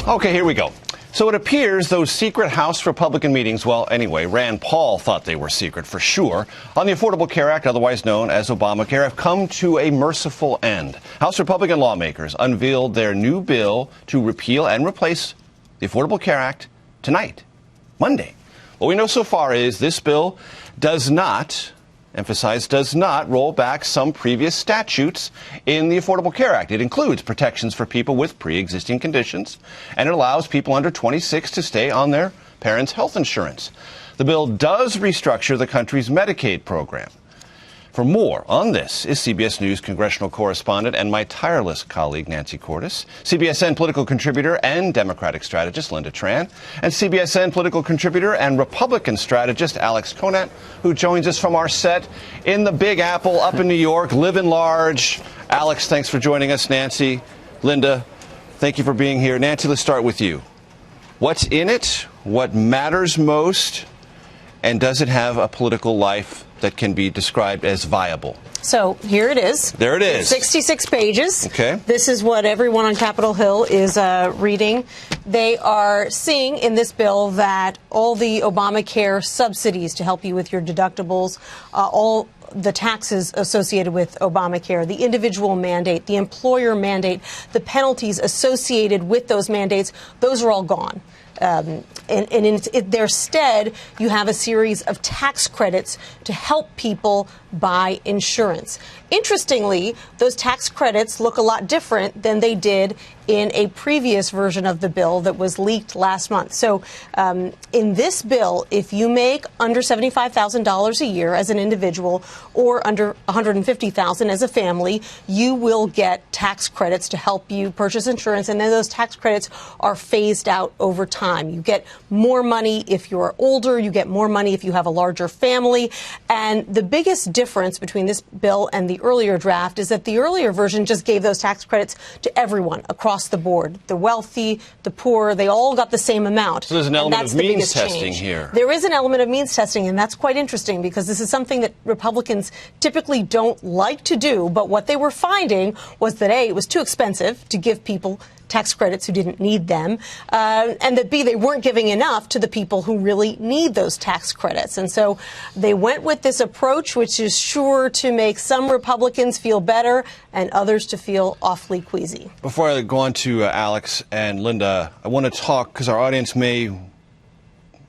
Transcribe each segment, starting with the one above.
Okay, here we go. So it appears those secret House Republican meetings, well, anyway, Rand Paul thought they were secret for sure, on the Affordable Care Act, otherwise known as Obamacare, have come to a merciful end. House Republican lawmakers unveiled their new bill to repeal and replace the Affordable Care Act tonight, Monday. What we know so far is this bill does not, emphasize, does not roll back some previous statutes in the Affordable Care Act. It includes protections for people with pre-existing conditions, and it allows people under 26 to stay on their parents' health insurance. The bill does restructure the country's Medicaid program. For more on this is CBS News congressional correspondent and my tireless colleague, Nancy Cordes, CBSN political contributor and Democratic strategist, Lynda Tran, and CBSN political contributor and Republican strategist, Alex Conant, who joins us from our set in the Big Apple up in New York, living large. Alex, thanks for joining us. Nancy, Lynda, thank you for being here. Nancy, let's start with you. What's in it? What matters most? And does it have a political life that can be described as viable? So here it is. There it is. 66 pages. Okay. This is what everyone on Capitol Hill is reading. They are seeing in this bill that all the Obamacare subsidies to help you with your deductibles, all the taxes associated with Obamacare, the individual mandate, the employer mandate, the penalties associated with those mandates, those are all gone. And in their stead, you have a series of tax credits to help people buy insurance. Interestingly, those tax credits look a lot different than they did in a previous version of the bill that was leaked last month. So in this bill, if you make under $75,000 a year as an individual or under $150,000 as a family, you will get tax credits to help you purchase insurance. And then those tax credits are phased out over time. You get more money if you're older. You get more money if you have a larger family. And the biggest difference between this bill and the earlier draft is that the earlier version just gave those tax credits to everyone across the board. The wealthy, the poor, they all got the same amount. So there's an element of means testing here. There is an element of means testing, and that's quite interesting because this is something that Republicans typically don't like to do. But what they were finding was that, A, it was too expensive to give people tax credits who didn't need them, and that B, they weren't giving enough to the people who really need those tax credits. And so they went with this approach, which is sure to make some Republicans feel better and others to feel awfully queasy. Before I go on to Alex and Lynda, I want to talk, because our audience may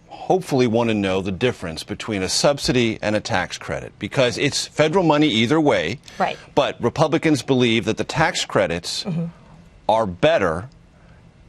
hopefully want to know the difference between a subsidy and a tax credit, because it's federal money either way. Right. But Republicans believe that the tax credits are better,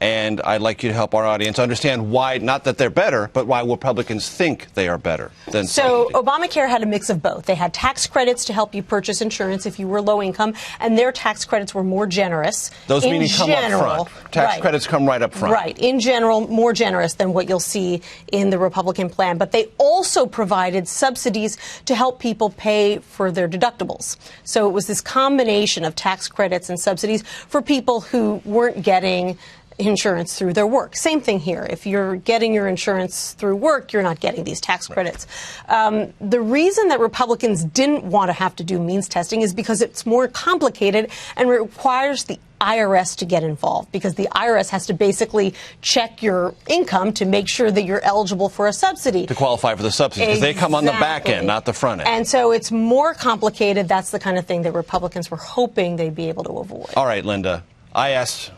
and I'd like you to help our audience understand why, not that they're better, but why Republicans think they are better than So subsidy. Obamacare had a mix of both. They had tax credits to help you purchase insurance if you were low income, and their tax credits were more generous. Those meaning come up front. Tax credits come right up front. Right. In general, more generous than what you'll see in the Republican plan. But they also provided subsidies to help people pay for their deductibles. So it was this combination of tax credits and subsidies for people who weren't getting insurance through their work. Same thing here. If you're getting your insurance through work, you're not getting these tax credits. The reason that Republicans didn't want to have to do means testing is because it's more complicated and requires the IRS to get involved, because the IRS has to basically check your income to make sure that you're eligible for a subsidy. To qualify for the subsidy, because they come on the back end, not the front end. And so it's more complicated. That's the kind of thing that Republicans were hoping they'd be able to avoid. All right, Lynda, I asked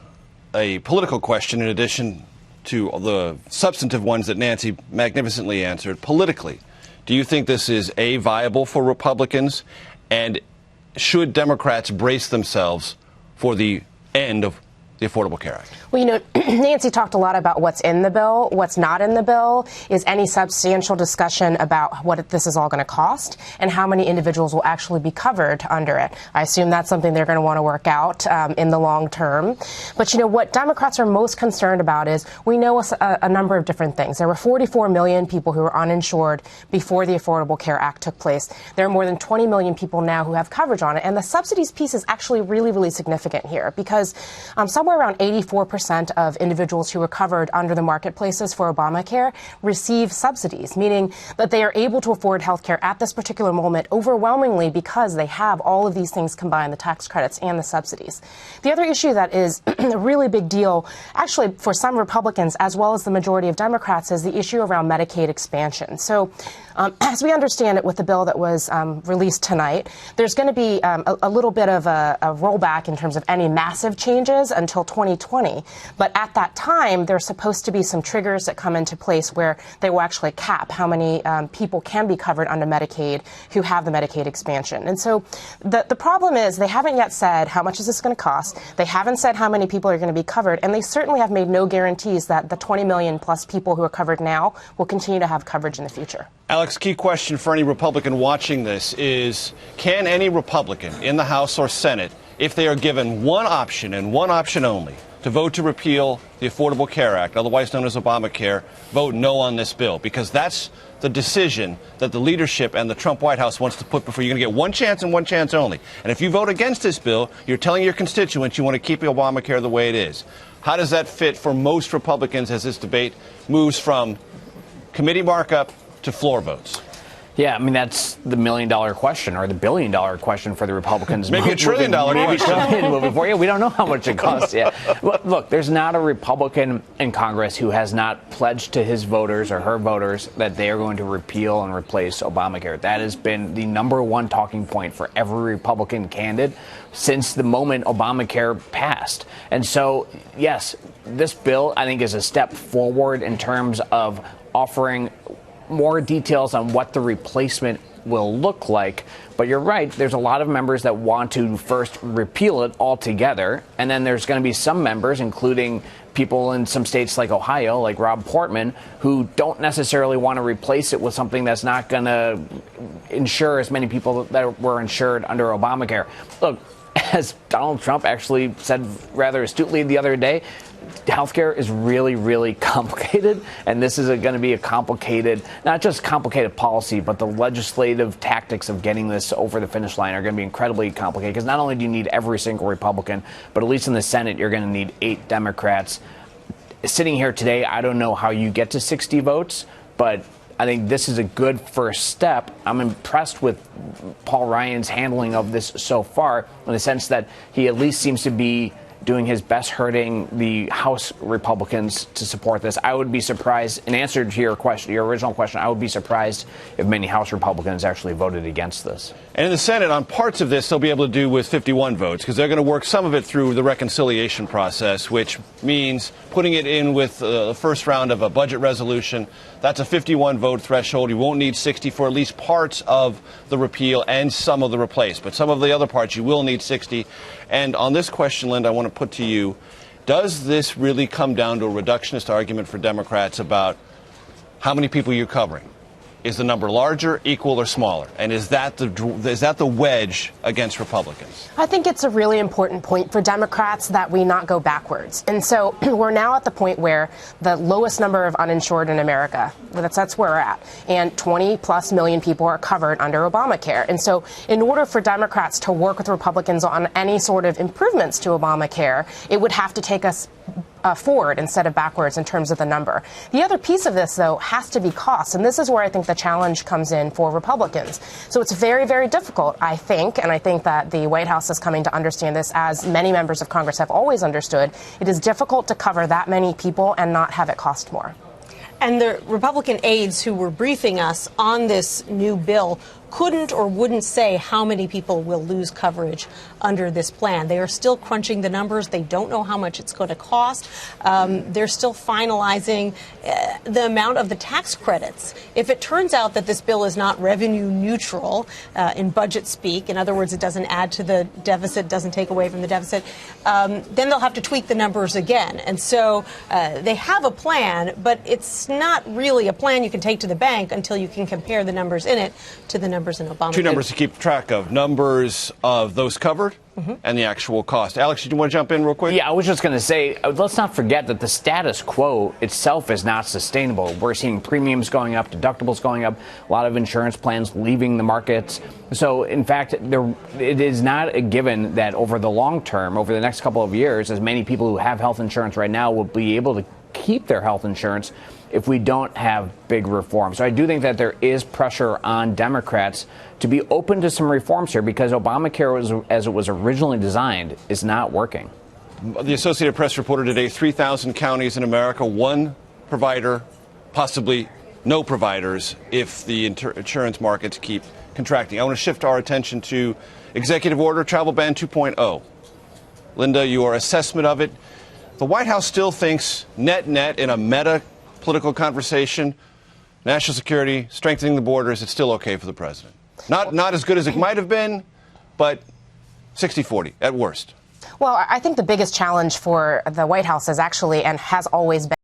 a political question in addition to the substantive ones that Nancy magnificently answered. Politically, do you think this is A, viable for Republicans, and should Democrats brace themselves for the end of the Affordable Care Act? Well, you know, Nancy talked a lot about what's in the bill. What's not in the bill is any substantial discussion about what this is all going to cost and how many individuals will actually be covered under it. I assume that's something they're going to want to work out in the long term. But, you know, what Democrats are most concerned about is we know a number of different things. There were 44 million people who were uninsured before the Affordable Care Act took place. There are more than 20 million people now who have coverage on it. And the subsidies piece is actually really, really significant here, because someone somewhere around 84% of individuals who were covered under the marketplaces for Obamacare receive subsidies, meaning that they are able to afford health care at this particular moment overwhelmingly because they have all of these things combined, the tax credits and the subsidies. The other issue that is a really big deal, actually for some Republicans as well as the majority of Democrats, is the issue around Medicaid expansion. So as we understand it with the bill that was released tonight, there's going to be a little bit of a rollback in terms of any massive changes until 2020. But at that time, there's supposed to be some triggers that come into place where they will actually cap how many people can be covered under Medicaid who have the Medicaid expansion. And so the problem is they haven't yet said how much is this going to cost. They haven't said how many people are going to be covered. And they certainly have made no guarantees that the 20 million plus people who are covered now will continue to have coverage in the future. Alex, key question for any Republican watching this is, can any Republican in the House or Senate, if they are given one option and one option only, to vote to repeal the Affordable Care Act, otherwise known as Obamacare, vote no on this bill? Because that's the decision that the leadership and the Trump White House wants to put before. You're going to get one chance and one chance only. And if you vote against this bill, you're telling your constituents you want to keep Obamacare the way it is. How does that fit for most Republicans as this debate moves from committee markup to floor votes? Yeah, I mean, that's the $1 million question or the $1 billion question for the Republicans. Maybe $1 trillion question. Moving forward. Yeah, we don't know how much it costs. Yeah. Look, there's not a Republican in Congress who has not pledged to his voters or her voters that they are going to repeal and replace Obamacare. That has been the number one talking point for every Republican candidate since the moment Obamacare passed. And so, yes, this bill, I think, is a step forward in terms of offering more details on what the replacement will look like. But you're right, there's a lot of members that want to first repeal it altogether. And then there's going to be some members, including people in some states like Ohio, like Rob Portman, who don't necessarily want to replace it with something that's not going to insure as many people that were insured under Obamacare. Look, as Donald Trump actually said rather astutely the other day, healthcare is really, really complicated, and this is going to be a complicated, not just complicated policy, but the legislative tactics of getting this over the finish line are going to be incredibly complicated, because not only do you need every single Republican, but at least in the Senate, you're going to need 8 Democrats. Sitting here today, I don't know how you get to 60 votes, but I think this is a good first step. I'm impressed with Paul Ryan's handling of this so far, in the sense that he at least seems to be doing his best hurting the House Republicans to support this. I would be surprised, in answer to your question, your original question, I would be surprised if many House Republicans actually voted against this. And in the Senate, on parts of this, they'll be able to do with 51 votes, because they're going to work some of it through the reconciliation process, which means putting it in with the first round of a budget resolution. That's a 51 vote threshold. You won't need 60 for at least parts of the repeal and some of the replace. But some of the other parts, you will need 60. And on this question, Lynda, I want to put to you, does this really come down to a reductionist argument for Democrats about how many people you're covering? Is the number larger, equal, or smaller? And is that the wedge against Republicans? I think it's a really important point for Democrats that we not go backwards. And so we're now at the point where the lowest number of uninsured in America, that's where we're at, and 20+ million people are covered under Obamacare. And so in order for Democrats to work with Republicans on any sort of improvements to Obamacare, it would have to take us forward instead of backwards in terms of the number. The other piece of this, though, has to be cost. And this is where I think the challenge comes in for Republicans. So it's very, very difficult, I think, and I think that the White House is coming to understand this, as many members of Congress have always understood. It is difficult to cover that many people and not have it cost more. And the Republican aides who were briefing us on this new bill couldn't or wouldn't say how many people will lose coverage under this plan. They are still crunching the numbers. They don't know how much it's going to cost. They're still finalizing the amount of the tax credits. If it turns out that this bill is not revenue neutral in budget speak, in other words, it doesn't add to the deficit, doesn't take away from the deficit, then they'll have to tweak the numbers again. And so they have a plan, but it's not really a plan you can take to the bank until you can compare the numbers in it to the numbers numbers in Obamacare. Two numbers to keep track of. Numbers of those covered and the actual cost. Alex, do you want to jump in real quick? Yeah, I was just going to say, let's not forget that the status quo itself is not sustainable. We're seeing premiums going up, deductibles going up, a lot of insurance plans leaving the markets. So, in fact, it is not a given that over the long term, over the next couple of years, as many people who have health insurance right now will be able to keep their health insurance if we don't have big reforms. So I do think that there is pressure on Democrats to be open to some reforms here because Obamacare, as it was originally designed, is not working. The Associated Press reported today 3,000 counties in America, one provider, possibly no providers if the insurance markets keep contracting. I want to shift our attention to Executive Order Travel Ban 2.0. Lynda, your assessment of it. The White House still thinks net in a meta political conversation, national security, strengthening the borders, it's still okay for the president. Not as good as it might have been, but 60-40 at worst. Well, I think the biggest challenge for the White House is actually, and has always been,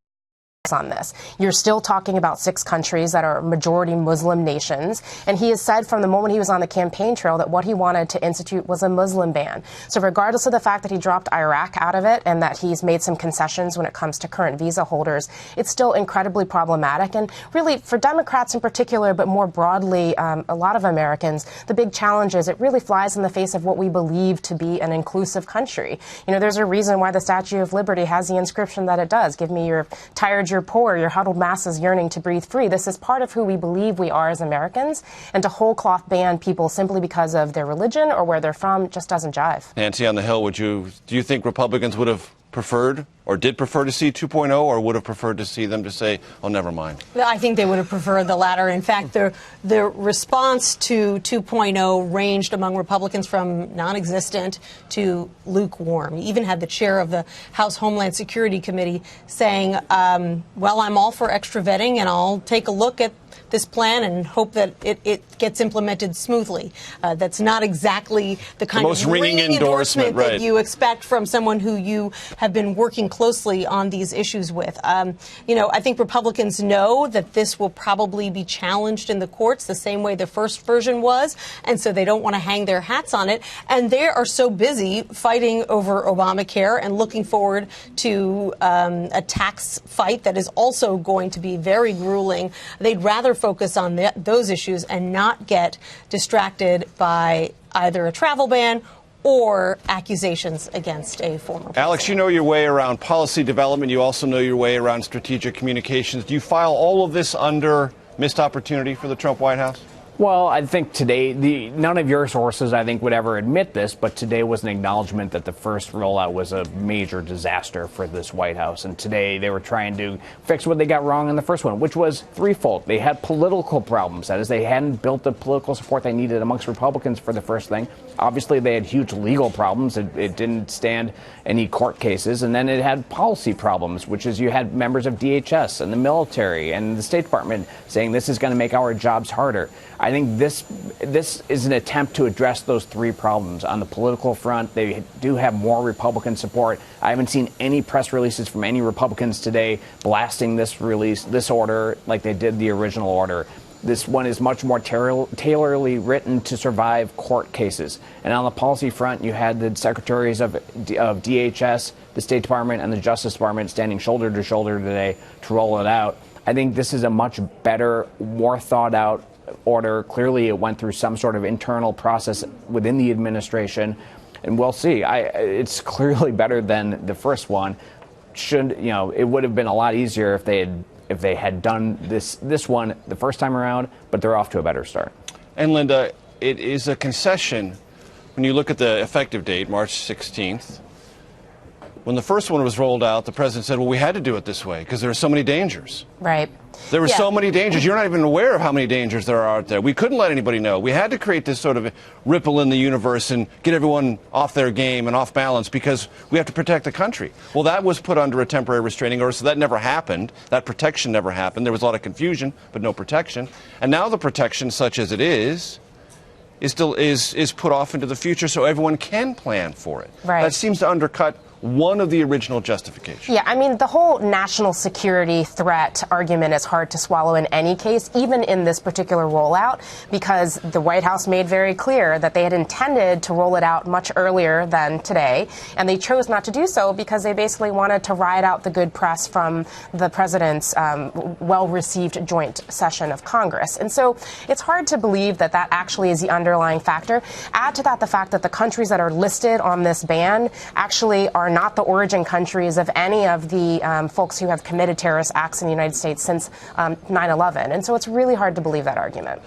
on this. You're still talking about 6 countries that are majority Muslim nations, and he has said from the moment he was on the campaign trail that what he wanted to institute was a Muslim ban. So regardless of the fact that he dropped Iraq out of it and that he's made some concessions when it comes to current visa holders, it's still incredibly problematic. And really, for Democrats in particular, but more broadly, a lot of Americans, the big challenge is it really flies in the face of what we believe to be an inclusive country. You know, there's a reason why the Statue of Liberty has the inscription that it does. Give me your tired, your poor, your huddled masses yearning to breathe free. This is part of who we believe we are as Americans, and to whole cloth ban people simply because of their religion or where they're from just doesn't jive. Nancy on the Hill, do you think Republicans would have preferred or did prefer to see 2.0 or would have preferred to see them to say, oh, never mind? I think they would have preferred the latter. In fact, the response to 2.0 ranged among Republicans from non-existent to lukewarm. You even had the chair of the House Homeland Security Committee saying, well, I'm all for extra vetting and I'll take a look at this plan and hope that it gets implemented smoothly. That's not exactly the kind most of ringing endorsement that you expect from someone who you have been working closely on these issues with. I think Republicans know that this will probably be challenged in the courts the same way the first version was, and so they don't want to hang their hats on it. And they are so busy fighting over Obamacare and looking forward to a tax fight that is also going to be very grueling. They'd rather focus on those issues and not get distracted by either a travel ban or accusations against a former president. Alex, you know your way around policy development. You also know your way around strategic communications. Do you file all of this under missed opportunity for the Trump White House? Well, I think today, none of your sources, I think, would ever admit this, but today was an acknowledgement that the first rollout was a major disaster for this White House. And today they were trying to fix what they got wrong in the first one, which was threefold. They had political problems. That is, they hadn't built the political support they needed amongst Republicans for the first thing. Obviously, they had huge legal problems. It didn't stand any court cases. And then it had policy problems, which is you had members of DHS and the military and the State Department saying this is going to make our jobs harder. I think this is an attempt to address those three problems. On the political front, they do have more Republican support. I haven't seen any press releases from any Republicans today blasting this order like they did the original order. This one is much more tailorly written to survive court cases. And on the policy front, you had the secretaries of DHS, the State Department, and the Justice Department standing shoulder to shoulder today to roll it out. I think this is a much better, more thought out order. Clearly, it went through some sort of internal process within the administration, and we'll see. It's clearly better than the first one. It would have been a lot easier if they had done this one the first time around, but they're off to a better start. And Lynda, it is a concession when you look at the effective date, March 16th. When the first one was rolled out, the president said, well, we had to do it this way because there are so many dangers. Right. There were so many dangers. You're not even aware of how many dangers there are out there. We couldn't let anybody know. We had to create this sort of ripple in the universe and get everyone off their game and off balance because we have to protect the country. Well, that was put under a temporary restraining order, so that never happened. That protection never happened. There was a lot of confusion, but no protection. And now the protection, such as it is put off into the future so everyone can plan for it. Right. That seems to undercut one of the original justifications. Yeah, I mean, the whole national security threat argument is hard to swallow in any case, even in this particular rollout, because the White House made very clear that they had intended to roll it out much earlier than today, and they chose not to do so because they basically wanted to ride out the good press from the president's well-received joint session of Congress. And so it's hard to believe that that actually is the underlying factor. Add to that the fact that the countries that are listed on this ban actually are not the origin countries of any of the folks who have committed terrorist acts in the United States since 9/11. And so it's really hard to believe that argument.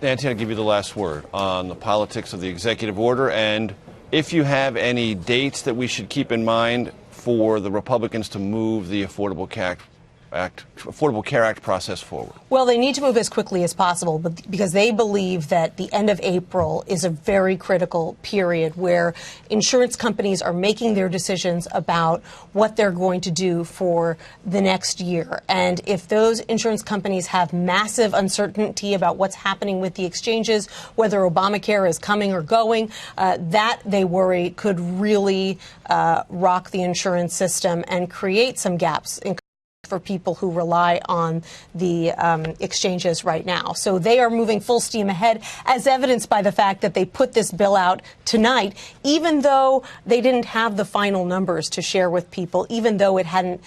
Nancy, I'll give you the last word on the politics of the executive order, and if you have any dates that we should keep in mind for the Republicans to move the Affordable Care Act process forward. Well, they need to move as quickly as possible because they believe that the end of April is a very critical period where insurance companies are making their decisions about what they're going to do for the next year. And if those insurance companies have massive uncertainty about what's happening with the exchanges, whether Obamacare is coming or going, that they worry could really rock the insurance system and create some gaps for people who rely on the exchanges right now. So they are moving full steam ahead, as evidenced by the fact that they put this bill out tonight, even though they didn't have the final numbers to share with people, even though it hadn't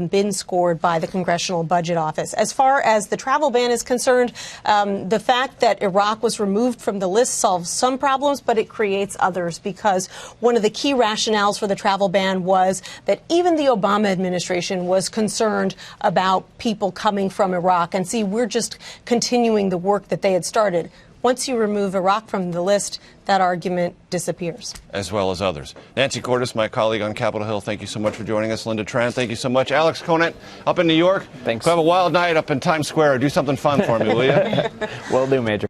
been scored by the Congressional Budget Office. As far as the travel ban is concerned, the fact that Iraq was removed from the list solves some problems, but it creates others, because one of the key rationales for the travel ban was that even the Obama administration was concerned about people coming from Iraq. And see, we're just continuing the work that they had started. Once you remove Iraq from the list, that argument disappears. As well as others. Nancy Cordes, my colleague on Capitol Hill, thank you so much for joining us. Lynda Tran, thank you so much. Alex Conant, up in New York. Thanks. Have a wild night up in Times Square. Do something fun for me, will you? Will do, Major.